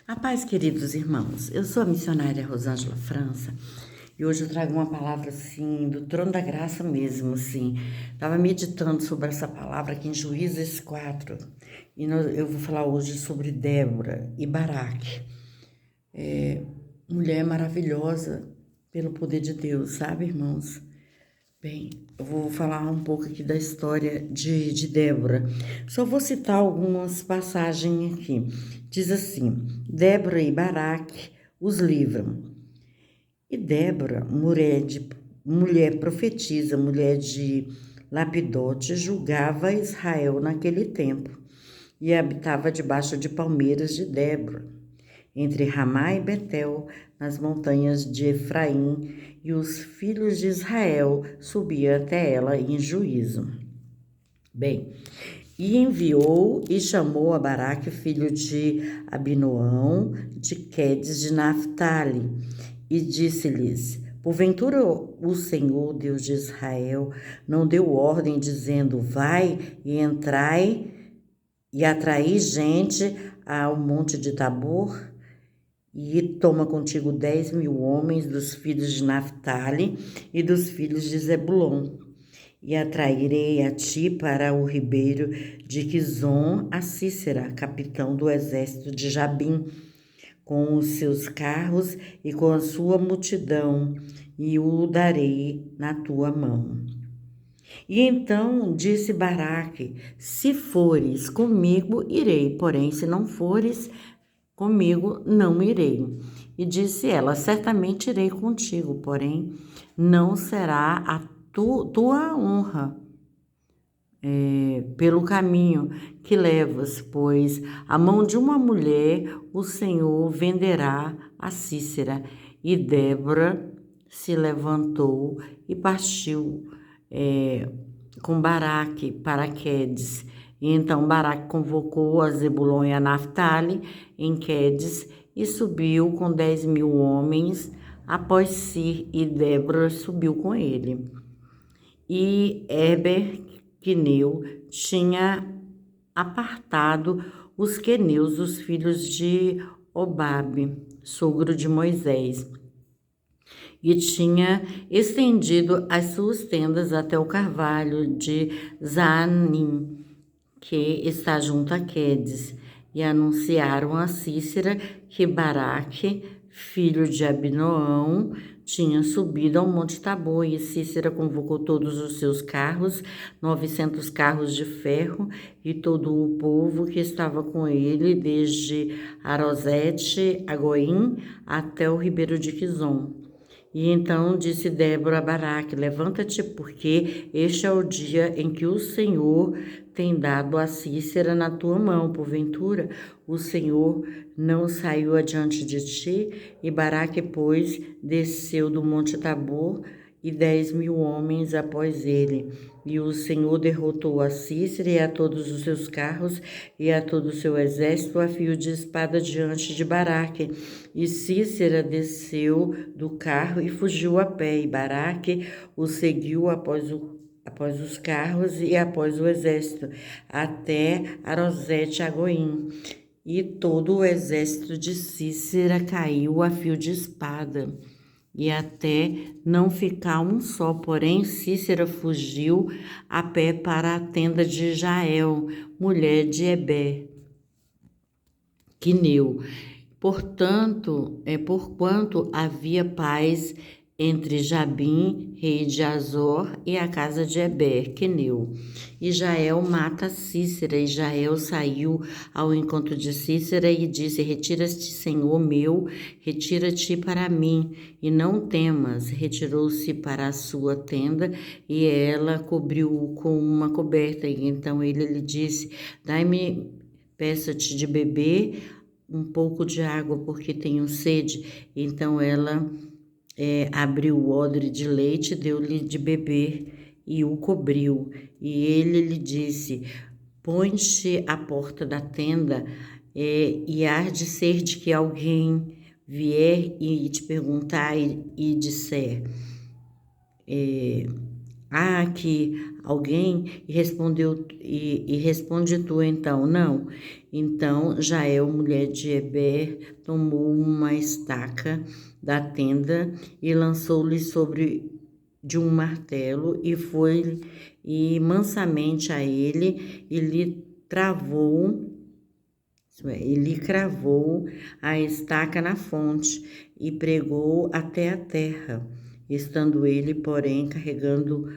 A paz, queridos irmãos, eu sou a missionária Rosângela França e hoje eu trago uma palavra assim, do trono da graça mesmo, assim. Estava meditando sobre essa palavra aqui em Juízes 4 e eu vou falar hoje sobre Débora e Baraque, mulher maravilhosa pelo poder de Deus, sabe, irmãos? Bem, eu vou falar um pouco aqui da história de Débora. Só vou citar algumas passagens aqui. Diz assim: Débora e Baraque os livram. E Débora, mulher profetisa, mulher de Lapidote, julgava Israel naquele tempo e habitava debaixo de palmeiras de Débora, entre Ramá e Betel, nas montanhas de Efraim, e os filhos de Israel subiam até ela em juízo. Bem, e enviou e chamou a Baraque, filho de Abinoão, de Quedes de Naphtali, e disse-lhes: Porventura o Senhor, Deus de Israel, não deu ordem, dizendo: Vai e entrai e atraí gente ao monte de Tabor? E toma contigo 10.000 homens dos filhos de Naphtali e dos filhos de Zebulon. E atrairei a ti para o ribeiro de Quizon a Cícera, capitão do exército de Jabim, com os seus carros e com a sua multidão, e o darei na tua mão. E então disse Baraque: Se fores comigo, irei, porém, se não fores comigo, não irei. E disse ela: Certamente irei contigo, porém, não será a tua honra pelo caminho que levas, pois a mão de uma mulher o Senhor venderá a Cícera. E Débora se levantou e partiu com Baraque para Quedes. E então Baraque convocou a Zebulon e a Naphtali em Quedes e subiu com 10.000 homens após si, e Débora subiu com ele. E Heber, queneu, tinha apartado os queneus, os filhos de Obabe, sogro de Moisés, e tinha estendido as suas tendas até o carvalho de Zaanim, que está junto a Quedes, e anunciaram a Cícera que Baraque, filho de Abinoão, tinha subido ao Monte Tabor, e Cícera convocou todos os seus carros, 900 carros de ferro, e todo o povo que estava com ele, desde Arosete a Goim até o ribeiro de Quizon. E então disse Débora a Baraque: Levanta-te, porque este é o dia em que o Senhor tem dado a Cícera na tua mão. Porventura, o Senhor não saiu adiante de ti? E Baraque, pois, desceu do monte Tabor, e 10.000 homens após ele. E o Senhor derrotou a Cícera e a todos os seus carros e a todo o seu exército a fio de espada diante de Baraque. E Cícera desceu do carro e fugiu a pé, e Baraque o seguiu após os carros e após o exército, até Arosete Agoim. E todo o exército de Cícera caiu a fio de espada, e até não ficar um só. Porém, Cícera fugiu a pé para a tenda de Jael, mulher de Heber, queneu. Porquanto havia paz entre Jabim, rei de Azor, e a casa de Heber, queneu. E Jael mata Cícera, e Jael saiu ao encontro de Cícera e disse: Retira-te, Senhor meu, retira-te para mim, e não temas. Retirou-se para a sua tenda, e ela cobriu-o com uma coberta. E então ele lhe disse: Dai-me, peço-te de beber um pouco de água, porque tenho sede. Então ela abriu o odre de leite, deu-lhe de beber e o cobriu. E ele lhe disse: Põe-te à porta da tenda, e há de ser de que alguém vier e te perguntar e disser: aqui alguém, e responde tu então, não. Então Jael, mulher de Heber, tomou uma estaca da tenda e lançou-lhe sobre de um martelo e foi e mansamente a ele e lhe travou, isso é, e lhe cravou a estaca na fonte e pregou até a terra, estando ele, porém, carregado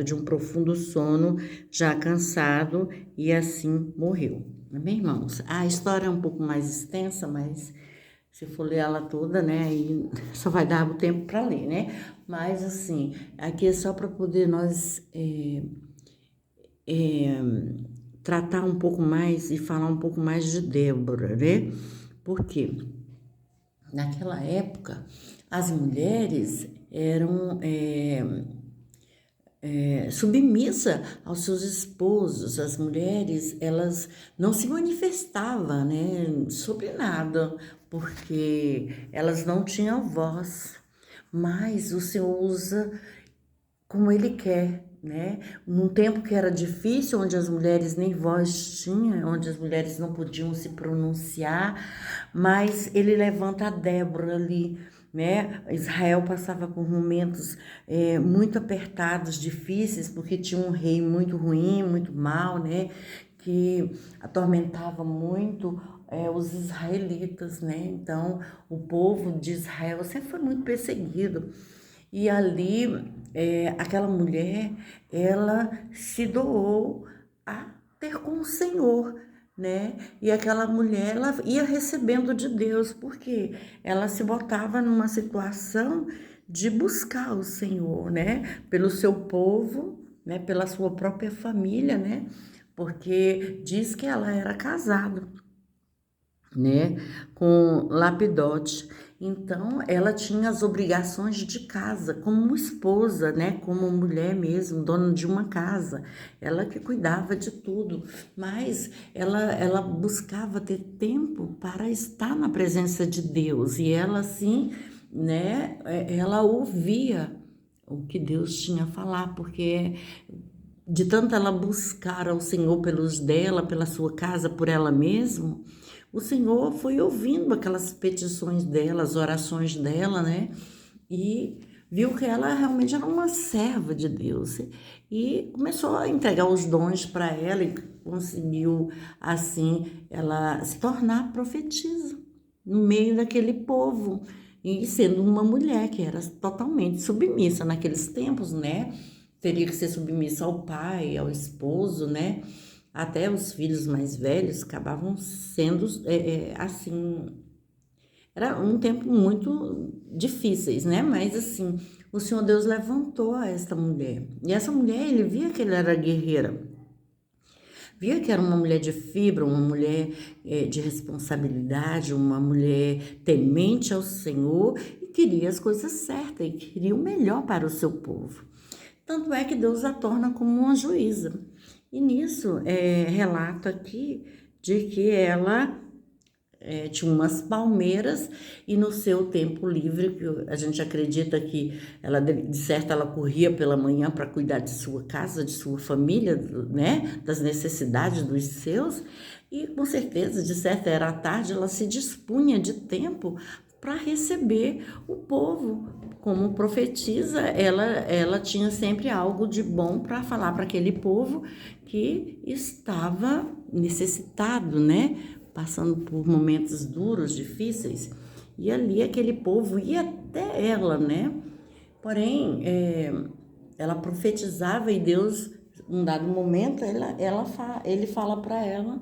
de um profundo sono, já cansado, e assim morreu. Amém, irmãos? A história é um pouco mais extensa, mas se for ler ela toda, né, aí só vai dar o tempo para ler, né? Mas, assim, aqui é só para poder nós tratar um pouco mais e falar um pouco mais de Débora, né? Porque naquela época as mulheres eram submissa aos seus esposos. As mulheres, elas não se manifestavam, né, sobre nada, porque elas não tinham voz. Mas o Senhor usa como Ele quer, né? Num tempo que era difícil, onde as mulheres nem voz tinham, onde as mulheres não podiam se pronunciar, mas Ele levanta a Débora ali, né? Israel passava por momentos muito apertados, difíceis, porque tinha um rei muito ruim, muito mau, né? Que atormentava muito os israelitas, né? Então, o povo de Israel sempre foi muito perseguido. E ali, aquela mulher, ela se doou a ter com o Senhor, né? E aquela mulher, ela ia recebendo de Deus, porque ela se botava numa situação de buscar o Senhor, né? Pelo seu povo, né? Pela sua própria família, né? Porque diz que ela era casada, né, com Lapidote. Então, ela tinha as obrigações de casa, como esposa, né, como mulher mesmo, dona de uma casa. Ela que cuidava de tudo, mas ela buscava ter tempo para estar na presença de Deus. E ela, assim, né, ela ouvia o que Deus tinha a falar, porque de tanto ela buscar ao Senhor pelos dela, pela sua casa, por ela mesma, o Senhor foi ouvindo aquelas petições dela, as orações dela, né? E viu que ela realmente era uma serva de Deus. E começou a entregar os dons para ela e conseguiu, assim, ela se tornar profetisa no meio daquele povo. E sendo uma mulher que era totalmente submissa naqueles tempos, né? Teria que ser submissa ao pai, ao esposo, né? Até os filhos mais velhos acabavam sendo assim. Era um tempo muito difíceis, né? Mas assim, o Senhor Deus levantou a esta mulher. E essa mulher, ele via que ela era guerreira. Via que era uma mulher de fibra, uma mulher de responsabilidade, uma mulher temente ao Senhor e queria as coisas certas e queria o melhor para o seu povo. Tanto é que Deus a torna como uma juíza. E nisso, relato aqui de que ela tinha umas palmeiras e no seu tempo livre, que a gente acredita que ela, de certo, ela corria pela manhã para cuidar de sua casa, de sua família, né, das necessidades dos seus, e com certeza, de certo, era à tarde, ela se dispunha de tempo para receber o povo. Como profetisa, ela tinha sempre algo de bom para falar para aquele povo que estava necessitado, né? Passando por momentos duros, difíceis. E ali aquele povo ia até ela, né? Porém, ela profetizava e Deus, num dado momento, ele fala para ela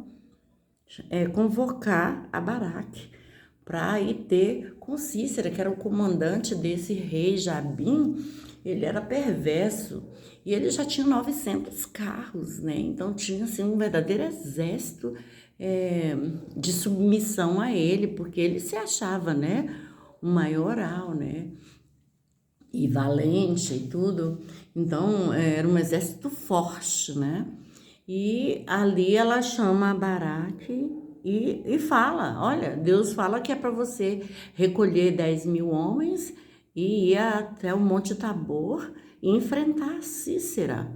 convocar a Baraque para ir ter com Cícera, que era o comandante desse rei Jabim. Ele era perverso e ele já tinha 900 carros, né? Então tinha assim um verdadeiro exército de submissão a ele, porque ele se achava, né, um maioral, né, e valente e tudo. Então era um exército forte, né? E ali ela chama a Baraque e fala, olha, Deus fala que é para você recolher 10.000 homens e ir até o Monte Tabor enfrentar Cícera,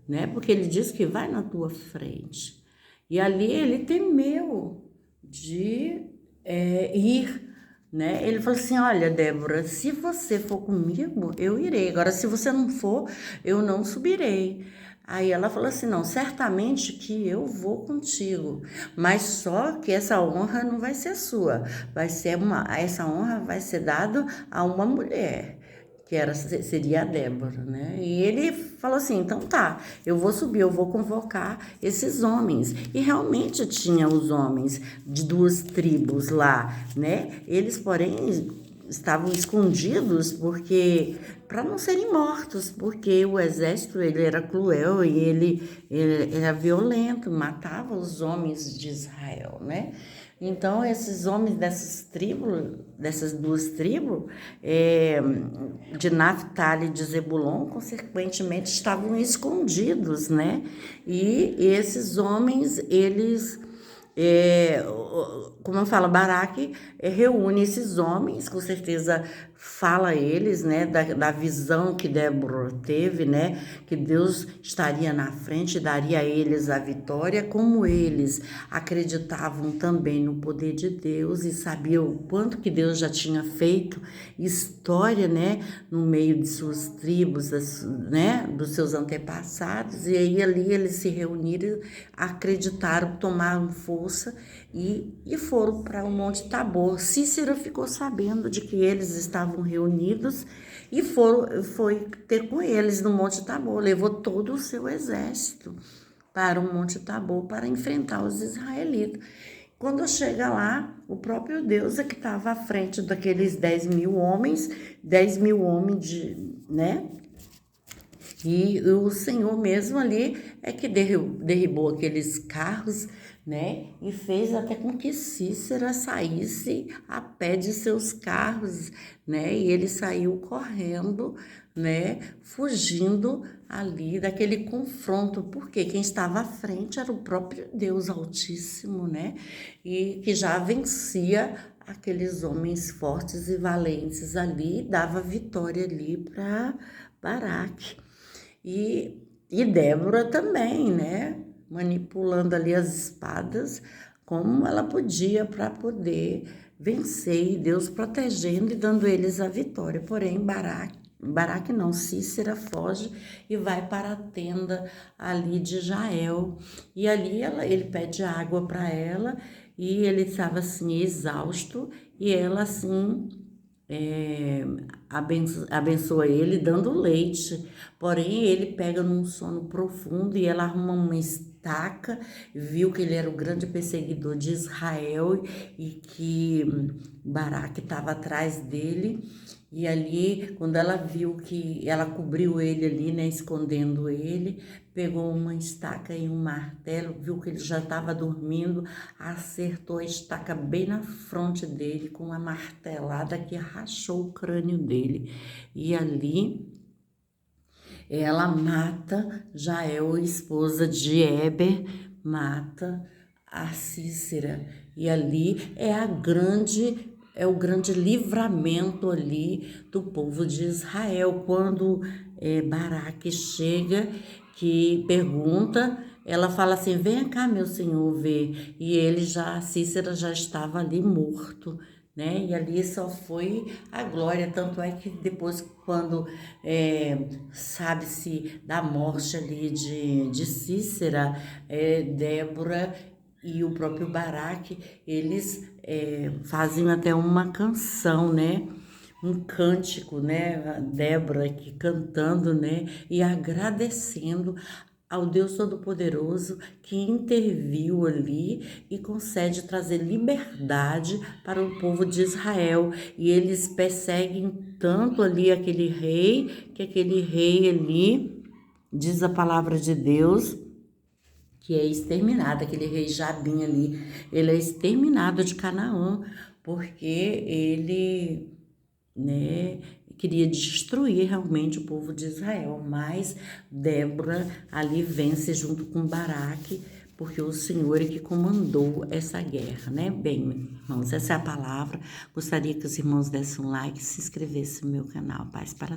né? Porque ele diz que vai na tua frente. E ali ele temeu de ir, né? Ele falou assim, olha, Débora, se você for comigo, eu irei. Agora, se você não for, eu não subirei. Aí ela falou assim, não, certamente que eu vou contigo, mas só que essa honra não vai ser sua, essa honra vai ser dada a uma mulher, seria a Débora, né? E ele falou assim, então tá, eu vou subir, eu vou convocar esses homens. E realmente tinha os homens de 2 tribos lá, né? Eles, porém, estavam escondidos porque para não serem mortos, porque o exército ele era cruel e ele era violento, matava os homens de Israel, né? Então, esses homens dessas 2 tribos, de Naphtali e de Zebulon, consequentemente, estavam escondidos, né? E esses homens, eles, como eu falo, Baraque reúne esses homens, com certeza fala a eles, né, da visão que Débora teve, né, que Deus estaria na frente e daria a eles a vitória, como eles acreditavam também no poder de Deus e sabiam o quanto que Deus já tinha feito história, né, no meio de suas tribos, né, dos seus antepassados, e aí ali eles se reuniram, acreditaram, tomaram força e foram para o Monte Tabor. Cícera ficou sabendo de que eles estavam reunidos e foi ter com eles no Monte Tabor, levou todo o seu exército para o Monte Tabor para enfrentar os israelitas. Quando chega lá, o próprio Deus é que estava à frente daqueles 10.000 homens, 10.000 homens né? E o Senhor mesmo ali é que derribou aqueles carros, né? E fez até com que Cícera saísse a pé de seus carros, né? E ele saiu correndo, né? Fugindo ali daquele confronto, porque quem estava à frente era o próprio Deus Altíssimo, né? E que já vencia aqueles homens fortes e valentes ali, dava vitória ali para Baraque. E Débora também, né? Manipulando ali as espadas como ela podia para poder vencer, e Deus protegendo e dando eles a vitória. Porém, Baraque não, Cícera foge e vai para a tenda ali de Jael. E ali ele pede água para ela e ele estava assim exausto e ela assim abençoa ele dando leite, porém ele pega num sono profundo e ela arruma uma estaca, viu que ele era o grande perseguidor de Israel e que Baraque estava atrás dele. E ali, quando ela viu que ela cobriu ele ali, né, escondendo ele, pegou uma estaca e um martelo, viu que ele já estava dormindo, acertou a estaca bem na fronte dele com uma martelada que rachou o crânio dele. E ali ela mata Jael, esposa de Eber, mata a Cícera. E ali é o grande livramento ali do povo de Israel. Quando Baraque chega, que pergunta, ela fala assim, venha cá, meu senhor, ver. E Cícera já estava ali morto, né? E ali só foi a glória, tanto é que depois, quando sabe-se da morte ali de Cícera, Débora e o próprio Baraque, eles fazem até uma canção, né? Um cântico, né? A Débora aqui cantando, né? E agradecendo ao Deus Todo-Poderoso que interviu ali e concede trazer liberdade para o povo de Israel. E eles perseguem tanto ali aquele rei, que aquele rei ali, diz a palavra de Deus, que é exterminado, aquele rei Jabim ali, ele é exterminado de Canaã, porque ele, né, queria destruir realmente o povo de Israel, mas Débora ali vence junto com Baraque, porque o Senhor é que comandou essa guerra, né? Bem, irmãos, essa é a palavra. Gostaria que os irmãos dessem um like, se inscrevessem no meu canal. Paz para